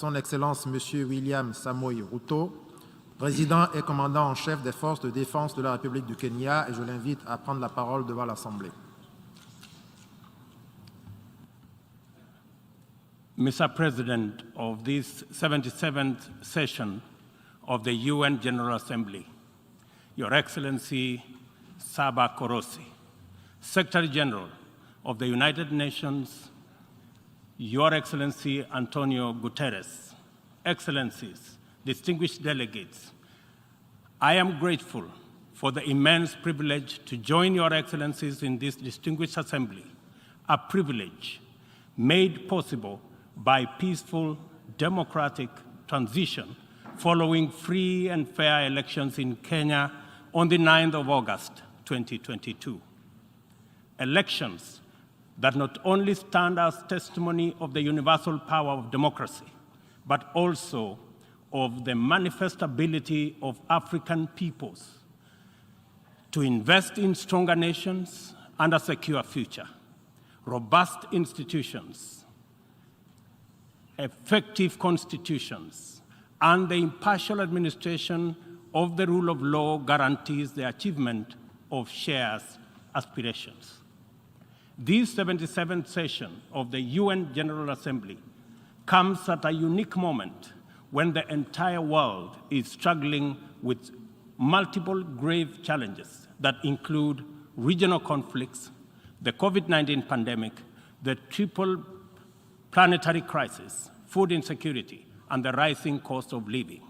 Son Excellence Monsieur William Ruto, président et commandant en chef des forces de défense de la République du Kenya, et je l'invite à prendre la parole devant l'Assemblée. Mr. President of this 77th session of the UN General Assembly, Your Excellency Saba Korosi, Secretary General of the United Nations, Your Excellency Antonio Guterres, Excellencies, distinguished delegates, I am grateful for the immense privilege to join Your Excellencies in this distinguished assembly, a privilege made possible by peaceful, democratic transition following free and fair elections in Kenya on the 9th of August, 2022. Elections that not only stand as testimony of the universal power of democracy, but also of the manifest ability of African peoples to invest in stronger nations and a secure future, robust institutions, effective constitutions, and the impartial administration of the rule of law guarantees the achievement of shared aspirations. This 77th session of the UN General Assembly comes at a unique moment when the entire world is struggling with multiple grave challenges that include regional conflicts, the COVID-19 pandemic, the triple planetary crisis, food insecurity, and the rising cost of living.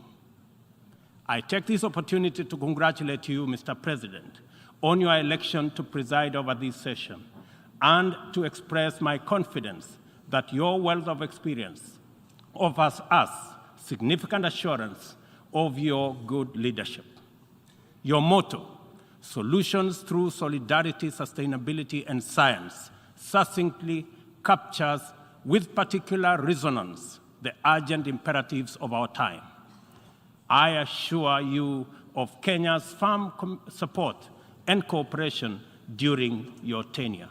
I take this opportunity to congratulate you, Mr. President, on your election to preside over this session, and to express my confidence that your wealth of experience offers us significant assurance of your good leadership. Your motto, solutions through solidarity, sustainability, and science, succinctly captures with particular resonance the urgent imperatives of our time. I assure you of Kenya's firm support and cooperation during your tenure.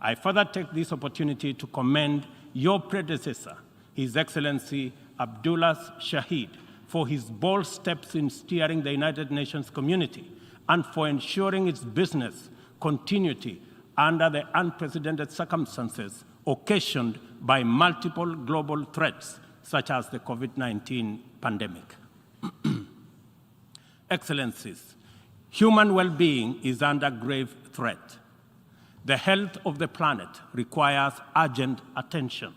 I further take this opportunity to commend your predecessor, His Excellency Abdullah Shahid, for his bold steps in steering the United Nations community and for ensuring its business continuity under the unprecedented circumstances occasioned by multiple global threats, such as the COVID-19 pandemic. Excellencies, human well-being is under grave threat. The health of the planet requires urgent attention.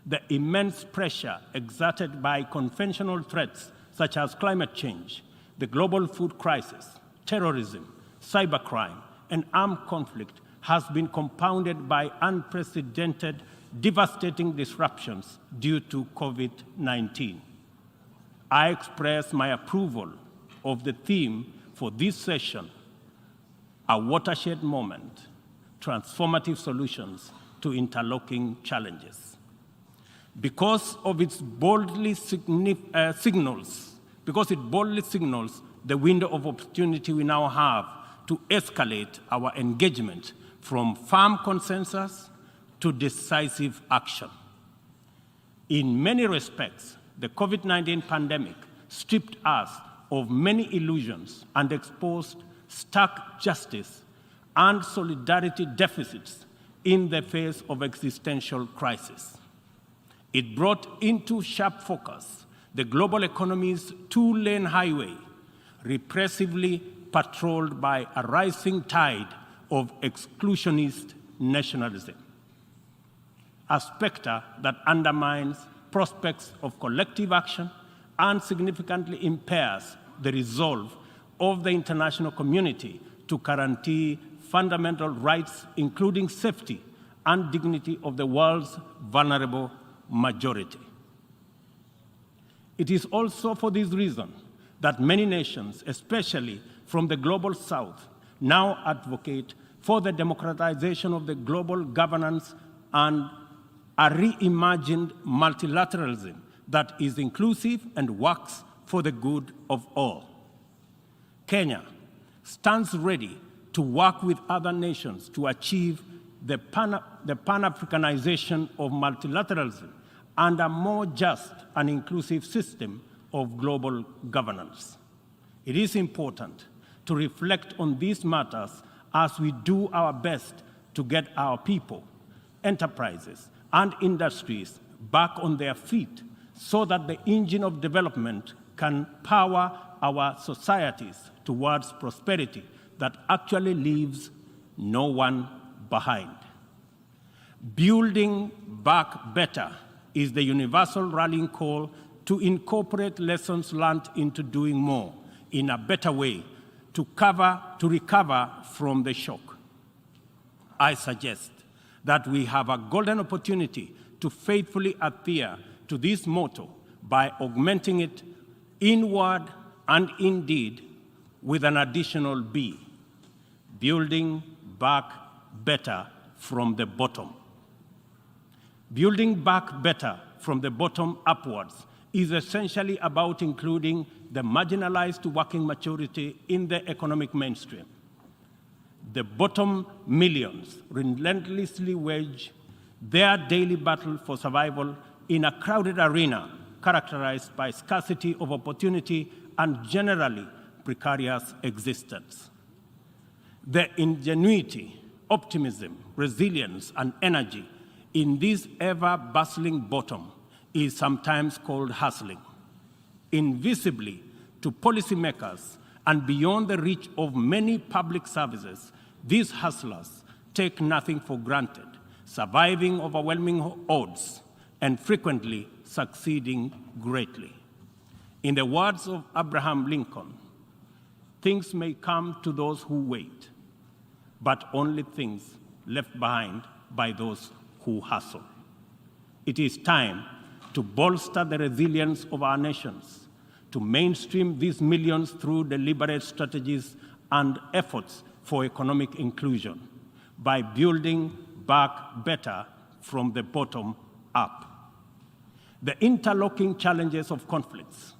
The immense pressure exerted by conventional threats such as climate change, the global food crisis, terrorism, cybercrime, and armed conflict has been compounded by unprecedented, devastating disruptions due to COVID-19. I express my approval of the theme for this session, a watershed moment, transformative solutions to interlocking challenges. Because it boldly signals the window of opportunity we now have to escalate our engagement from firm consensus to decisive action. In many respects, the COVID-19 pandemic stripped us of many illusions and exposed stark justice and solidarity deficits in the face of existential crisis. It brought into sharp focus the global economy's two-lane highway, repressively patrolled by a rising tide of exclusionist nationalism, a specter that undermines prospects of collective action and significantly impairs the resolve of the international community to guarantee fundamental rights, including safety and dignity of the world's vulnerable majority. It is also for this reason that many nations, especially from the global south, now advocate for the democratization of the global governance and a reimagined multilateralism that is inclusive and works for the good of all. Kenya stands ready to work with other nations to achieve the Pan-Africanization of multilateralism and a more just and inclusive system of global governance. It is important to reflect on these matters as we do our best to get our people, enterprises, and industries back on their feet so that the engine of development can power our societies towards prosperity that actually leaves no one behind. Building back better is the universal rallying call to incorporate lessons learned into doing more in a better way to recover from the shock. I suggest that we have a golden opportunity to faithfully adhere to this motto by augmenting it in word and in deed with an additional B, building back better from the bottom. Building back better from the bottom upwards is essentially about including the marginalized to working majority in the economic mainstream. The bottom millions relentlessly wage their daily battle for survival in a crowded arena characterized by scarcity of opportunity and generally precarious existence. The ingenuity, optimism, resilience, and energy in this ever-bustling bottom is sometimes called hustling. Invisibly to policymakers and beyond the reach of many public services, these hustlers take nothing for granted, surviving overwhelming odds and frequently succeeding greatly. In the words of Abraham Lincoln, things may come to those who wait, but only things left behind by those who hustle. It is time to bolster the resilience of our nations, to mainstream these millions through deliberate strategies and efforts for economic inclusion by building back better from the bottom up. The interlocking challenges of conflicts,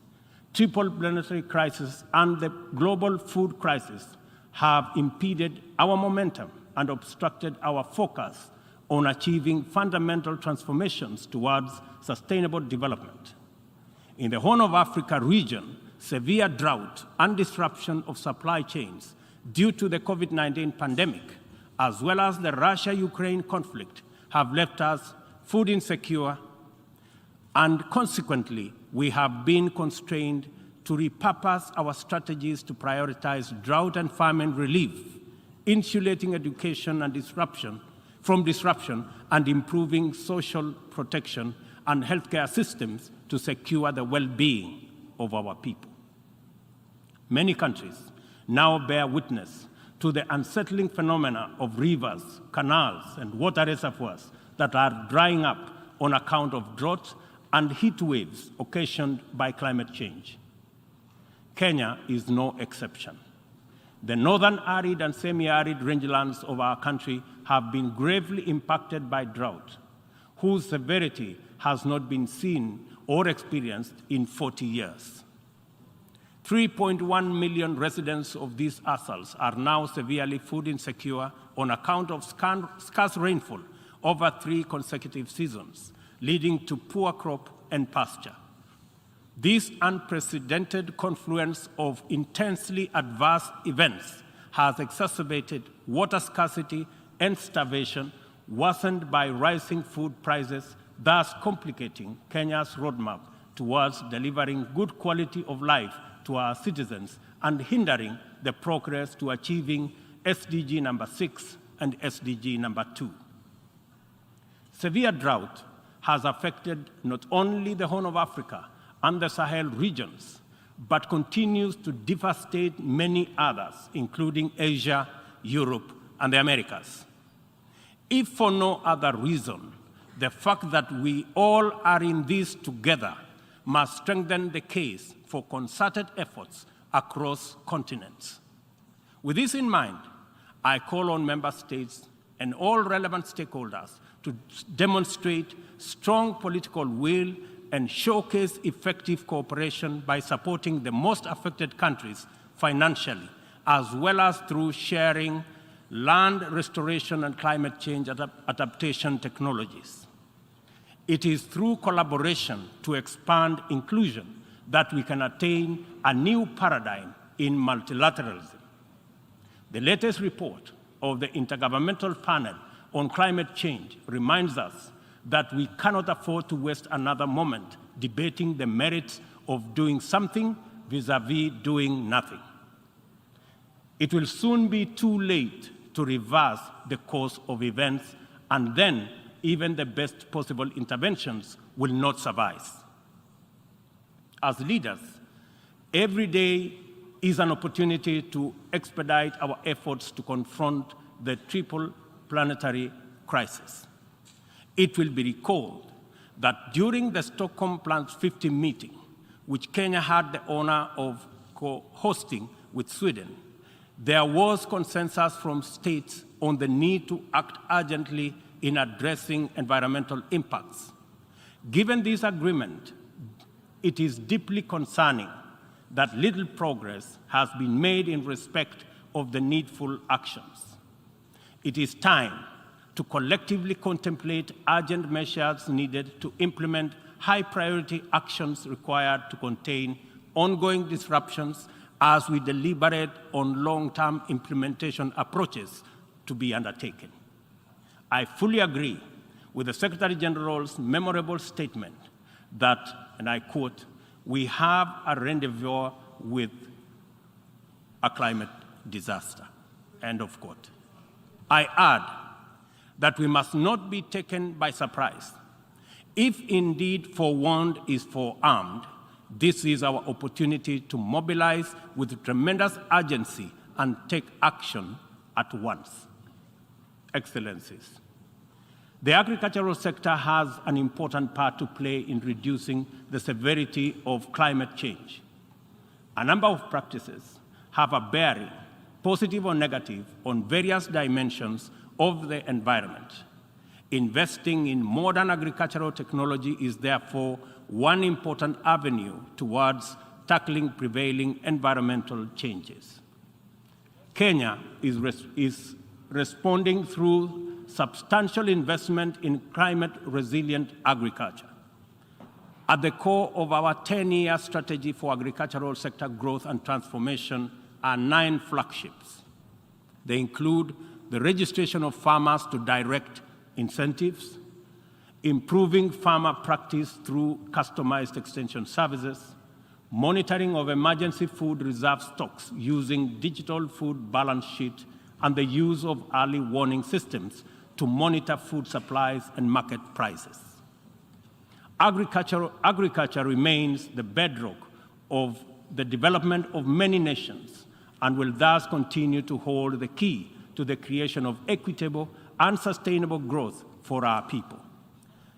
triple planetary crisis, and the global food crisis have impeded our momentum and obstructed our focus on achieving fundamental transformations towards sustainable development. In the Horn of Africa region, severe drought and disruption of supply chains due to the COVID-19 pandemic, as well as the Russia-Ukraine conflict, have left us food insecure, and consequently, we have been constrained to repurpose our strategies to prioritize drought and famine relief, insulating education and from disruption, and improving social protection and healthcare systems to secure the well-being of our people. Many countries now bear witness to the unsettling phenomena of rivers, canals, and water reservoirs that are drying up on account of drought and heat waves occasioned by climate change. Kenya is no exception. The northern arid and semi-arid rangelands of our country have been gravely impacted by drought, whose severity has not been seen or experienced in 40 years. 3.1 million residents of these atolls are now severely food insecure on account of scarce rainfall over 3 consecutive seasons, leading to poor crop and pasture. This unprecedented confluence of intensely adverse events has exacerbated water scarcity and starvation, worsened by rising food prices, thus complicating Kenya's roadmap towards delivering good quality of life to our citizens and hindering the progress to achieving SDG number 6 and SDG number 2. Severe drought has affected not only the Horn of Africa and the Sahel regions, but continues to devastate many others, including Asia, Europe, and the Americas. If for no other reason, the fact that we all are in this together must strengthen the case for concerted efforts across continents. With this in mind, I call on member states and all relevant stakeholders to demonstrate strong political will and showcase effective cooperation by supporting the most affected countries financially, as well as through sharing land restoration and climate change adaptation technologies. It is through collaboration to expand inclusion that we can attain a new paradigm in multilateralism. The latest report of the Intergovernmental Panel on Climate Change reminds us that we cannot afford to waste another moment debating the merits of doing something vis-à-vis doing nothing. It will soon be too late to reverse the course of events, and then even the best possible interventions will not suffice. As leaders, every day is an opportunity to expedite our efforts to confront the triple planetary crisis. It will be recalled that during the Stockholm Plus 50 meeting, which Kenya had the honor of co-hosting with Sweden, there was consensus from states on the need to act urgently in addressing environmental impacts. Given this agreement, it is deeply concerning that little progress has been made in respect of the needful actions. It is time to collectively contemplate urgent measures needed to implement high-priority actions required to contain ongoing disruptions as we deliberate on long-term implementation approaches to be undertaken. I fully agree with the Secretary General's memorable statement that, and I quote, "We have a rendezvous with a climate disaster," end of quote. I add that we must not be taken by surprise. If indeed forewarned is forearmed, this is our opportunity to mobilize with tremendous urgency and take action at once. Excellencies, the agricultural sector has an important part to play in reducing the severity of climate change. A number of practices have a bearing, positive or negative, on various dimensions of the environment. Investing in modern agricultural technology is therefore one important avenue towards tackling prevailing environmental changes. Kenya is responding through substantial investment in climate-resilient agriculture. At the core of our 10-year strategy for agricultural sector growth and transformation are 9 flagships. They include the registration of farmers to direct incentives, improving farmer practice through customized extension services, monitoring of emergency food reserve stocks using digital food balance sheet, and the use of early warning systems to monitor food supplies and market prices. Agriculture remains the bedrock of the development of many nations and will thus continue to hold the key to the creation of equitable and sustainable growth for our people.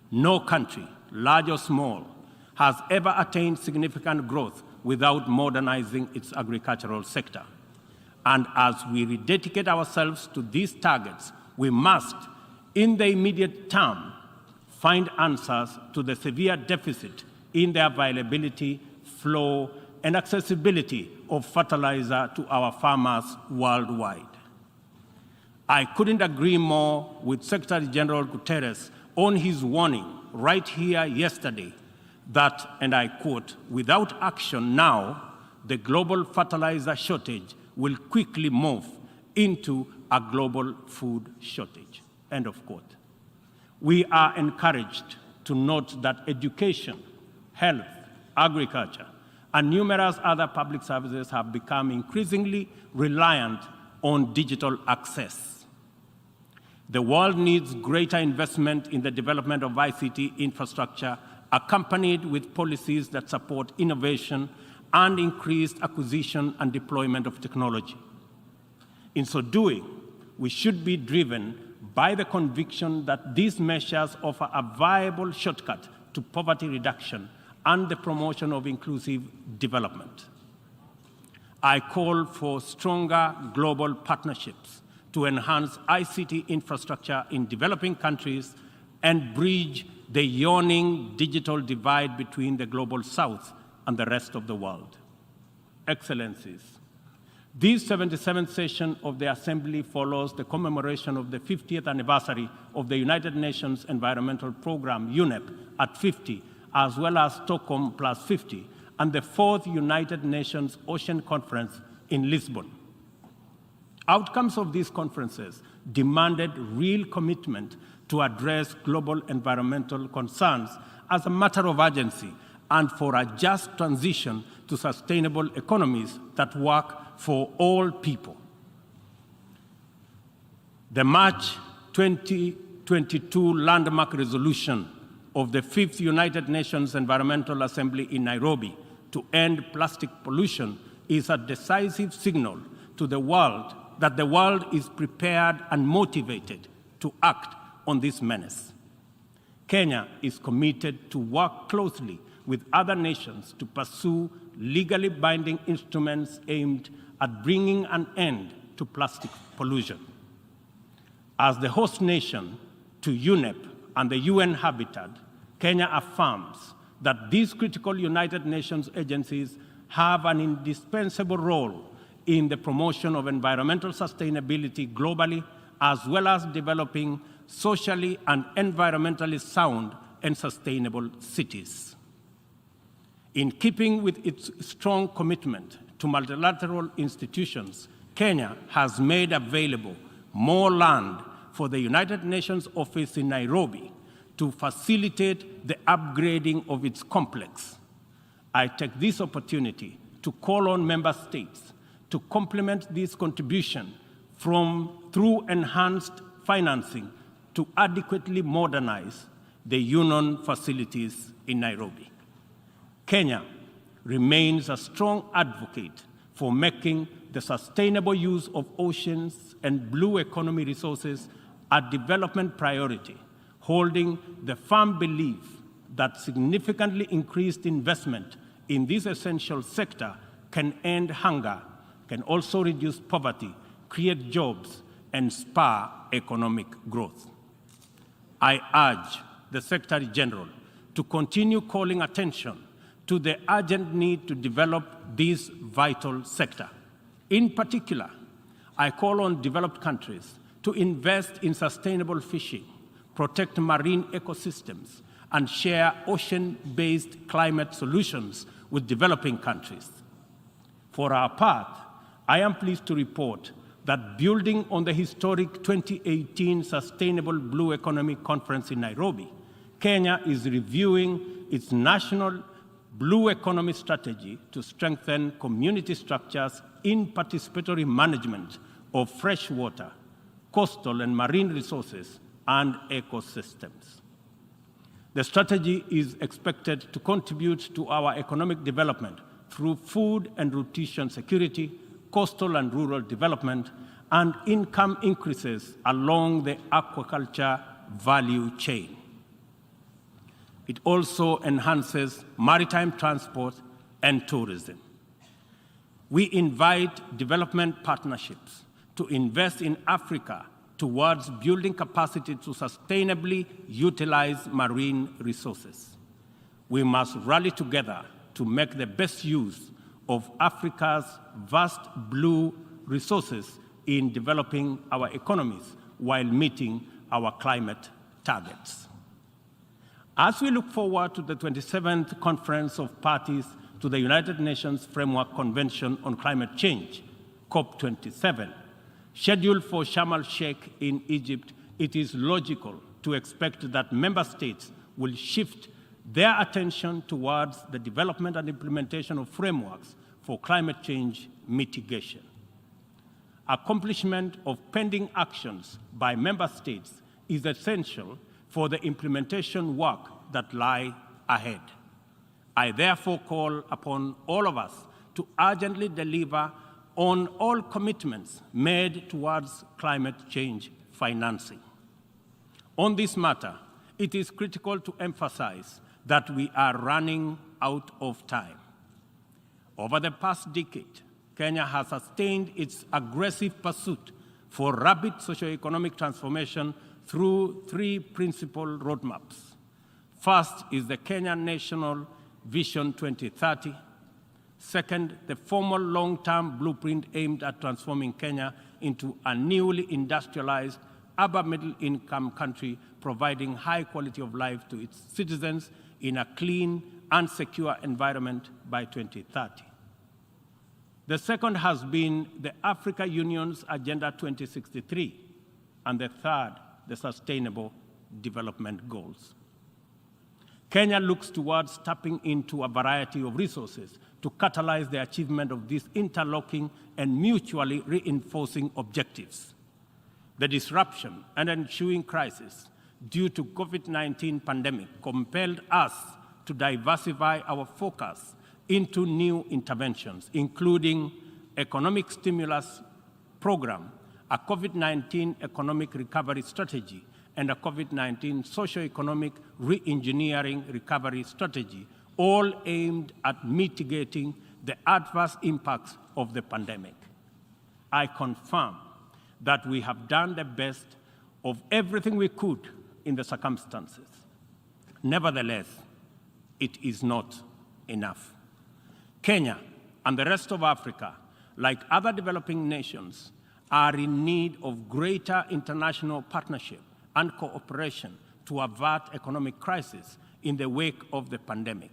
No country, large or small, has ever attained significant growth without modernizing its agricultural sector. And as we rededicate ourselves to these targets, we must, in the immediate term, find answers to the severe deficit in the availability, flow, and accessibility of fertilizer to our farmers worldwide. I couldn't agree more with Secretary General Guterres on his warning right here yesterday that, and I quote, "Without action now, the global fertilizer shortage will quickly move into a global food shortage," end of quote. We are encouraged to note that education, health, agriculture, and numerous other public services have become increasingly reliant on digital access. The world needs greater investment in the development of ICT infrastructure, accompanied with policies that support innovation and increased acquisition and deployment of technology. In so doing, we should be driven by the conviction that these measures offer a viable shortcut to poverty reduction and the promotion of inclusive development. I call for stronger global partnerships to enhance ICT infrastructure in developing countries and bridge the yawning digital divide between the global south and the rest of the world. Excellencies, This 77th session of the Assembly follows the commemoration of the 50th anniversary of the United Nations Environmental Programme, UNEP, at 50, as well as Stockholm plus 50, and the 4th United Nations Ocean Conference in Lisbon. Outcomes of these conferences demanded real commitment to address global environmental concerns as a matter of urgency and for a just transition to sustainable economies that work for all people. The March 2022 landmark resolution of the 5th United Nations Environmental Assembly in Nairobi to end plastic pollution is a decisive signal to the world that the world is prepared and motivated to act on this menace. Kenya is committed to work closely with other nations to pursue legally binding instruments aimed at bringing an end to plastic pollution. As the host nation to UNEP and the UN Habitat, Kenya affirms that these critical United Nations agencies have an indispensable role in the promotion of environmental sustainability globally, as well as developing socially and environmentally sound and sustainable cities. In keeping with its strong commitment to multilateral institutions, Kenya has made available more land for the United Nations office in Nairobi to facilitate the upgrading of its complex. I take this opportunity to call on member states to complement this contribution through enhanced financing to adequately modernize the UN facilities in Nairobi. Kenya remains a strong advocate for making the sustainable use of oceans and blue economy resources a development priority, holding the firm belief that significantly increased investment in this essential sector can end hunger, can also reduce poverty, create jobs, and spur economic growth. I urge the Secretary General to continue calling attention to the urgent need to develop this vital sector. In particular, I call on developed countries to invest in sustainable fishing, protect marine ecosystems, and share ocean-based climate solutions with developing countries. For our part, I am pleased to report that building on the historic 2018 Sustainable Blue Economy Conference in Nairobi, Kenya is reviewing its national blue economy strategy to strengthen community structures in participatory management of fresh water, coastal and marine resources, and ecosystems. The strategy is expected to contribute to our economic development through food and nutrition security, coastal and rural development, and income increases along the aquaculture value chain. It also enhances maritime transport and tourism. We invite development partnerships to invest in Africa towards building capacity to sustainably utilize marine resources. We must rally together to make the best use of Africa's vast blue resources in developing our economies while meeting our climate targets. As we look forward to the 27th Conference of Parties to the United Nations Framework Convention on Climate Change, COP27, scheduled for Sharm el-Sheikh in Egypt, it is logical to expect that member states will shift their attention towards the development and implementation of frameworks for climate change mitigation. Accomplishment of pending actions by member states is essential for the implementation work that lie ahead. I therefore call upon all of us to urgently deliver on all commitments made towards climate change financing. On this matter, it is critical to emphasize that we are running out of time. Over the past decade, Kenya has sustained its aggressive pursuit for rapid socioeconomic transformation through three principal roadmaps. First is the Kenya National Vision 2030. Second, the formal long-term blueprint aimed at transforming Kenya into a newly industrialized, upper middle-income country, providing high quality of life to its citizens in a clean and secure environment by 2030. The second has been the Africa Union's Agenda 2063, and the third, the Sustainable Development Goals. Kenya looks towards tapping into a variety of resources to catalyze the achievement of these interlocking and mutually reinforcing objectives. The disruption and ensuing crisis due to COVID-19 pandemic compelled us to diversify our focus into new interventions, including economic stimulus program, a COVID-19 economic recovery strategy, and a COVID-19 socio-economic re-engineering recovery strategy, all aimed at mitigating the adverse impacts of the pandemic. I confirm that we have done the best of everything we could in the circumstances. Nevertheless, it is not enough. Kenya and the rest of Africa, like other developing nations, are in need of greater international partnership and cooperation to avert economic crisis in the wake of the pandemic.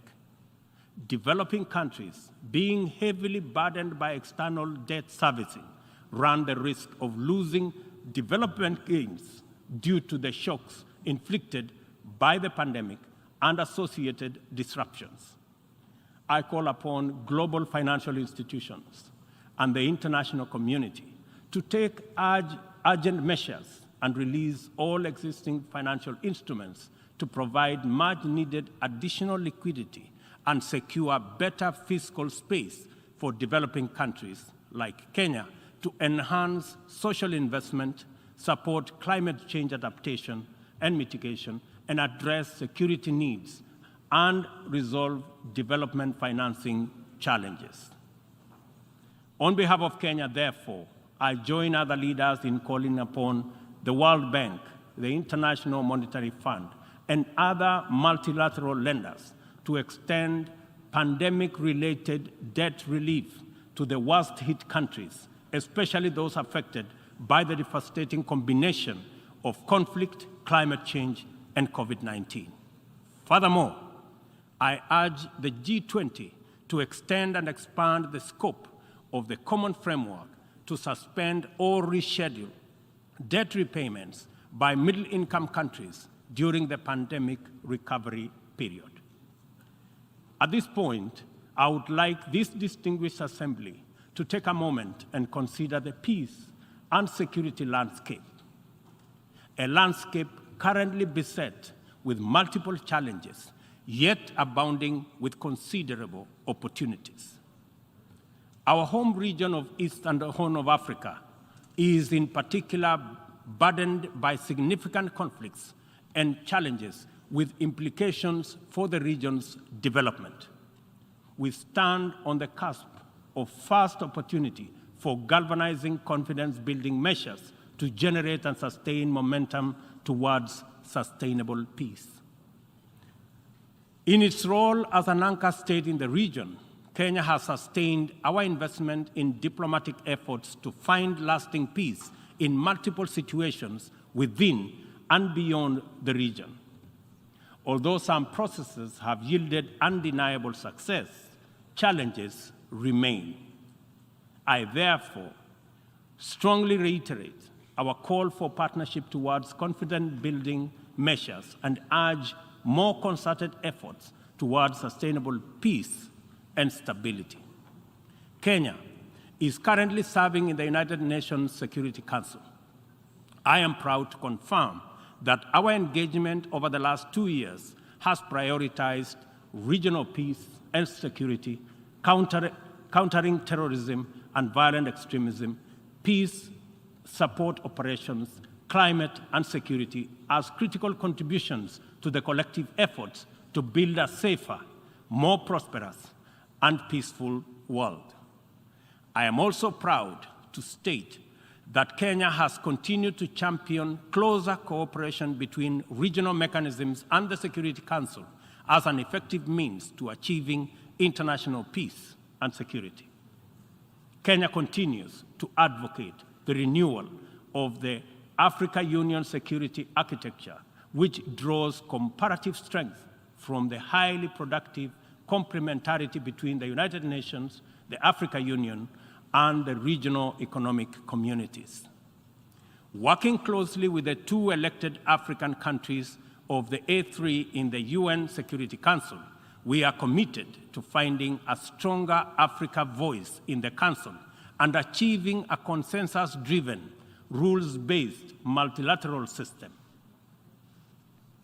Developing countries, being heavily burdened by external debt servicing, run the risk of losing development gains due to the shocks inflicted by the pandemic and associated disruptions. I call upon global financial institutions and the international community to take urgent measures and release all existing financial instruments to provide much-needed additional liquidity and secure better fiscal space for developing countries like Kenya to enhance social investment, support climate change adaptation and mitigation, and address security needs and resolve development financing challenges. On behalf of Kenya, therefore, I join other leaders in calling upon the World Bank, the International Monetary Fund, and other multilateral lenders to extend pandemic-related debt relief to the worst-hit countries, especially those affected by the devastating combination of conflict, climate change, and COVID-19. Furthermore, I urge the G20 to extend and expand the scope of the common framework to suspend or reschedule debt repayments by middle-income countries during the pandemic recovery period. At this point, I would like this distinguished assembly to take a moment and consider the peace and security landscape, a landscape currently beset with multiple challenges, yet abounding with considerable opportunities. Our home region of East and Horn of Africa is in particular burdened by significant conflicts and challenges with implications for the region's development. We stand on the cusp of first opportunity for galvanizing confidence-building measures to generate and sustain momentum towards sustainable peace. In its role as an anchor state in the region, Kenya has sustained our investment in diplomatic efforts to find lasting peace in multiple situations within and beyond the region. Although some processes have yielded undeniable success, challenges remain. I therefore strongly reiterate our call for partnership towards confidence-building measures and urge more concerted efforts towards sustainable peace and stability. Kenya is currently serving in the United Nations Security Council. I am proud to confirm that our engagement over the last 2 years has prioritized regional peace and security, countering terrorism and violent extremism, peace support operations, climate and security as critical contributions to the collective efforts to build a safer, more prosperous, and peaceful world. I am also proud to state that Kenya has continued to champion closer cooperation between regional mechanisms and the Security Council as an effective means to achieving international peace and security. Kenya continues to advocate the renewal of the Africa Union security architecture, which draws comparative strength from the highly productive complementarity between the United Nations, the Africa Union, and the regional economic communities. Working closely with the two elected African countries of the A3 in the UN Security Council, we are committed to finding a stronger Africa voice in the Council and achieving a consensus-driven, rules-based multilateral system.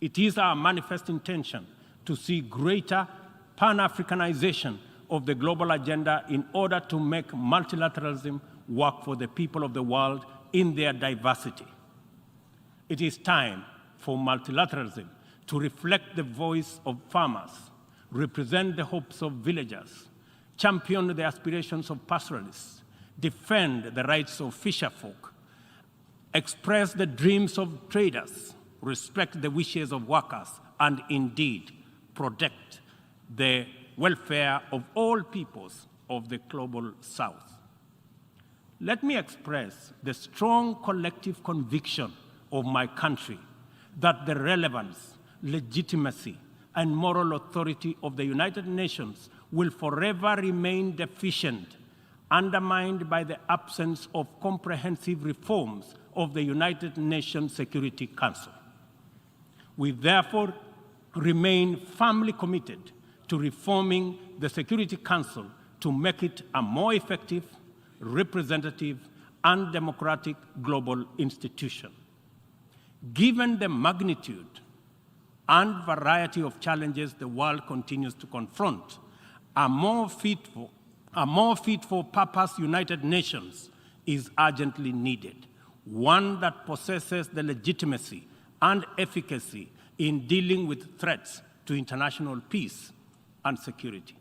It is our manifest intention to see greater Pan-Africanization of the global agenda in order to make multilateralism work for the people of the world in their diversity. It is time for multilateralism to reflect the voice of farmers, represent the hopes of villagers, champion the aspirations of pastoralists, defend the rights of fisherfolk, express the dreams of traders, respect the wishes of workers, and indeed protect the welfare of all peoples of the global South. Let me express the strong collective conviction of my country that the relevance, legitimacy, and moral authority of the United Nations will forever remain deficient, undermined by the absence of comprehensive reforms of the United Nations Security Council. We therefore remain firmly committed to reforming the Security Council to make it a more effective, representative, and democratic global institution. Given the magnitude and variety of challenges the world continues to confront, a more fit for purpose United Nations is urgently needed, one that possesses the legitimacy and efficacy in dealing with threats to international peace and security.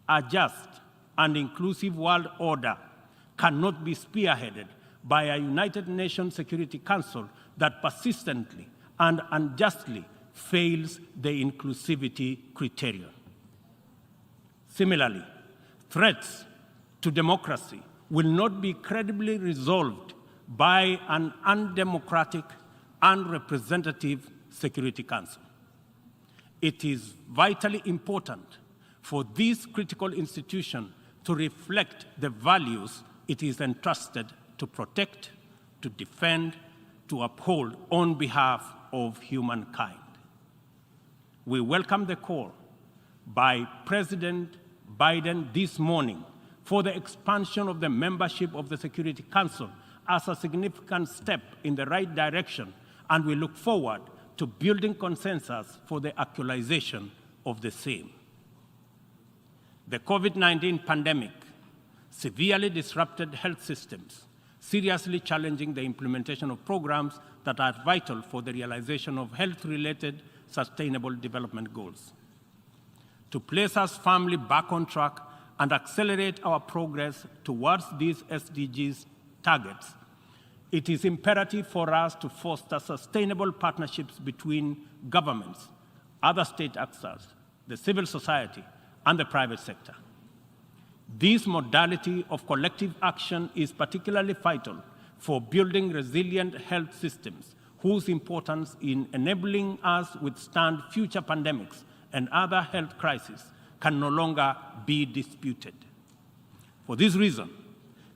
A just and inclusive world order cannot be spearheaded by a United Nations Security Council that persistently and unjustly fails the inclusivity criterion. Similarly, threats to democracy will not be credibly resolved by an undemocratic and representative Security Council. It is vitally important for this critical institution to reflect the values it is entrusted to protect, to defend, to uphold on behalf of humankind. We welcome the call by President Biden this morning for the expansion of the membership of the Security Council as a significant step in the right direction, and we look forward to building consensus for the actualization of the same. The COVID-19 pandemic severely disrupted health systems, seriously challenging the implementation of programs that are vital for the realization of health-related sustainable development goals. To place us firmly back on track and accelerate our progress towards these SDGs targets, it is imperative for us to foster sustainable partnerships between governments, other state actors, the civil society, and the private sector. This modality of collective action is particularly vital for building resilient health systems whose importance in enabling us withstand future pandemics and other health crises can no longer be disputed. For this reason,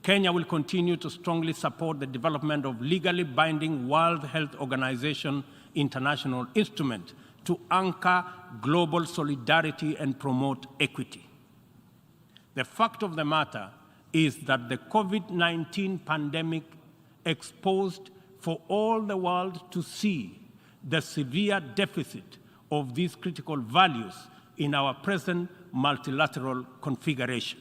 Kenya will continue to strongly support the development of legally binding World Health Organization international instrument to anchor global solidarity and promote equity. The fact of the matter is that the COVID-19 pandemic exposed for all the world to see the severe deficit of these critical values in our present multilateral configuration.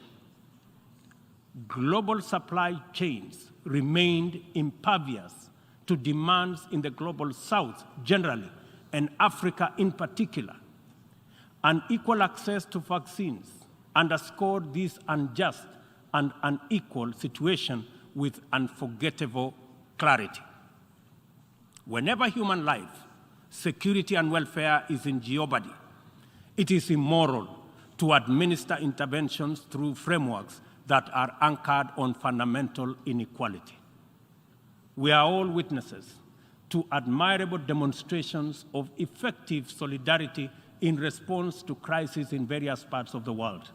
Global supply chains remained impervious to demands in the global South generally, and Africa in particular. Unequal access to vaccines underscored this unjust and unequal situation with unforgettable clarity. Whenever human life, security, and welfare is in jeopardy, it is immoral to administer interventions through frameworks that are anchored on fundamental inequality. We are all witnesses to admirable demonstrations of effective solidarity in response to crises in various parts of the world.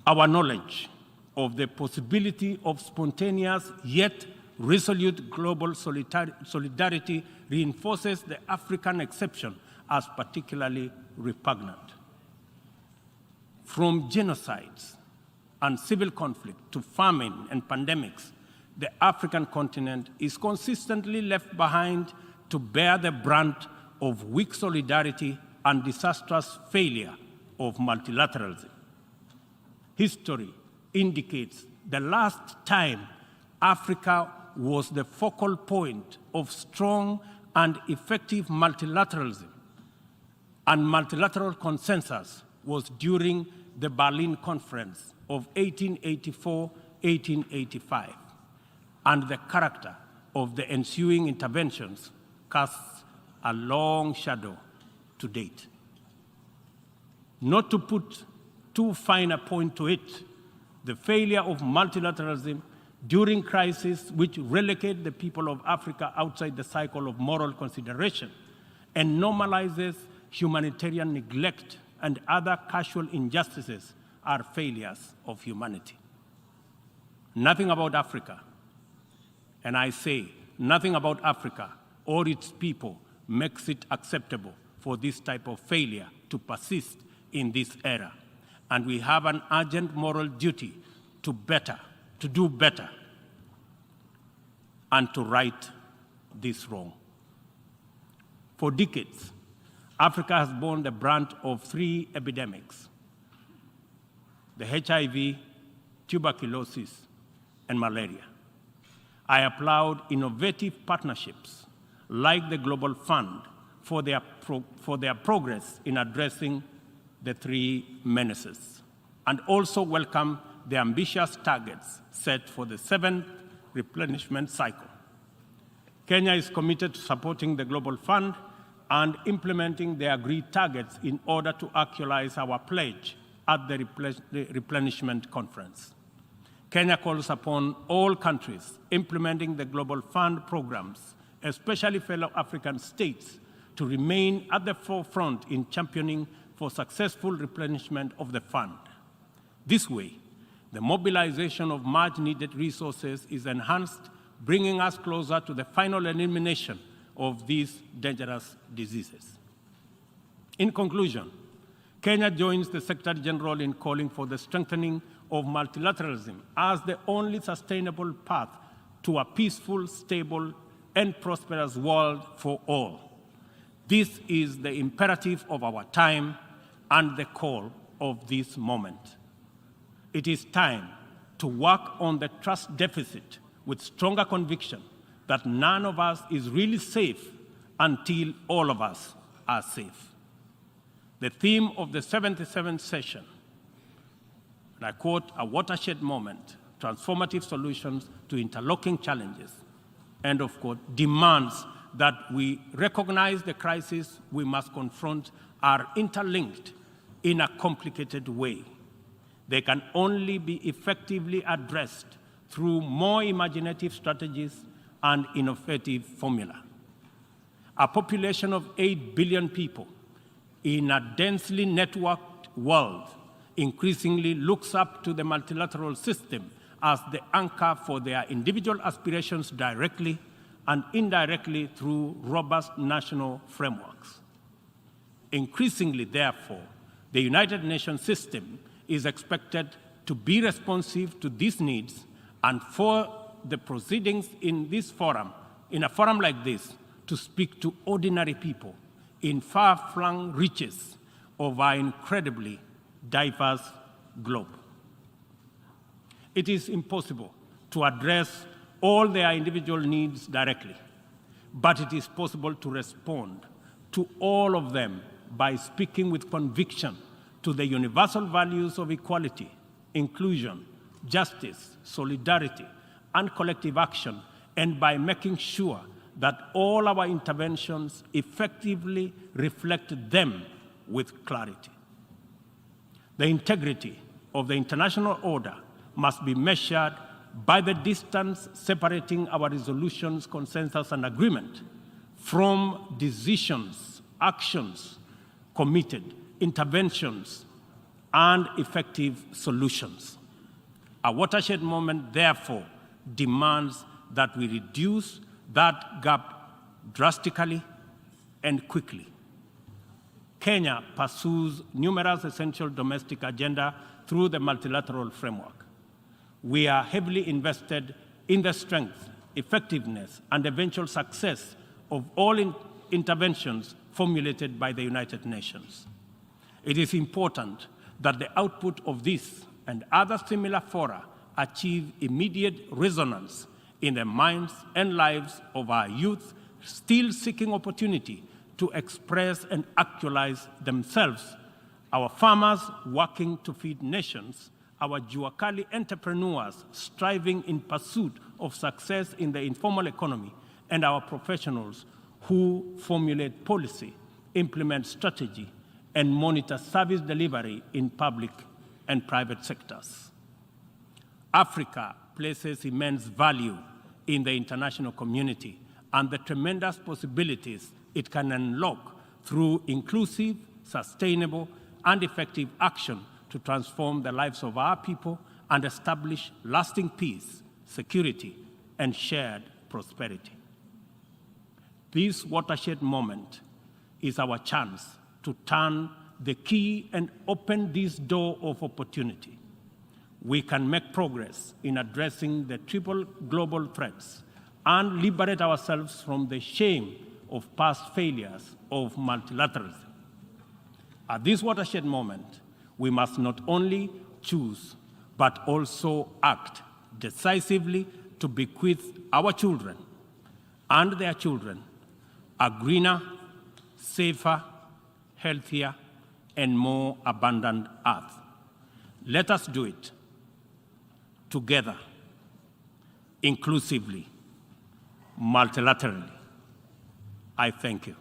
Our knowledge of the possibility of spontaneous yet resolute global solidarity reinforces the African exception as particularly repugnant. From genocides and civil conflict to famine and pandemics, the African continent is consistently left behind to bear the brunt of weak solidarity and disastrous failure of multilateralism. History indicates the last time Africa was the focal point of strong and effective multilateralism and multilateral consensus was during the Berlin Conference of 1884-1885, and the character of the ensuing interventions casts a long shadow to date. Not to put too fine a point to it, the failure of multilateralism during crises which relegate the people of Africa outside the cycle of moral consideration and normalizes humanitarian neglect and other casual injustices are failures of humanity. Nothing about Africa, and I say nothing about Africa or its people makes it acceptable for this type of failure to persist in this era. And we have an urgent moral duty to do better, and to right this wrong. For decades, Africa has borne the brunt of three epidemics: the HIV, tuberculosis, and malaria. I applaud innovative partnerships like the Global Fund for their progress in addressing the three menaces, and also welcome the ambitious targets set for the 7th replenishment cycle. Kenya is committed to supporting the Global Fund and implementing the agreed targets in order to actualize our pledge at the replenishment conference. Kenya calls upon all countries implementing the Global Fund programs, especially fellow African states, to remain at the forefront in championing for successful replenishment of the fund. This way, the mobilization of much-needed resources is enhanced, bringing us closer to the final elimination of these dangerous diseases. In conclusion, Kenya joins the Secretary General in calling for the strengthening of multilateralism as the only sustainable path to a peaceful, stable, and prosperous world for all. This is the imperative of our time and the call of this moment. It is time to work on the trust deficit with stronger conviction that none of us is really safe until all of us are safe. The theme of the 77th session, and I quote, "a watershed moment, transformative solutions to interlocking challenges," end of quote, demands that we recognize the crises we must confront are interlinked in a complicated way. They can only be effectively addressed through more imaginative strategies and innovative formula. A population of 8 billion people in a densely networked world increasingly looks up to the multilateral system as the anchor for their individual aspirations directly and indirectly through robust national frameworks. Increasingly, therefore, the United Nations system is expected to be responsive to these needs, and for the proceedings in this forum, in a forum like this, to speak to ordinary people in far-flung reaches of our incredibly diverse globe. It is impossible to address all their individual needs directly, but it is possible to respond to all of them by speaking with conviction to the universal values of equality, inclusion, justice, solidarity, and collective action, and by making sure that all our interventions effectively reflect them with clarity. The integrity of the international order must be measured by the distance separating our resolutions, consensus, and agreement from decisions, actions committed, interventions, and effective solutions. A watershed moment, therefore, demands that we reduce that gap drastically and quickly. Kenya pursues numerous essential domestic agenda through the multilateral framework. We are heavily invested in the strength, effectiveness, and eventual success of all interventions formulated by the United Nations. It is important that the output of this and other similar fora achieve immediate resonance in the minds and lives of our youth still seeking opportunity to express and actualize themselves, our farmers working to feed nations, our Juakali entrepreneurs striving in pursuit of success in the informal economy, and our professionals who formulate policy, implement strategy, and monitor service delivery in public and private sectors. Africa places immense value in the international community and the tremendous possibilities it can unlock through inclusive, sustainable, and effective action to transform the lives of our people and establish lasting peace, security, and shared prosperity. This watershed moment is our chance to turn the key and open this door of opportunity. We can make progress in addressing the triple global threats and liberate ourselves from the shame of past failures of multilateralism. At this watershed moment, we must not only choose, but also act decisively to bequeath our children and their children a greener, safer, healthier, and more abundant earth. Let us do it together, inclusively, multilaterally. I thank you.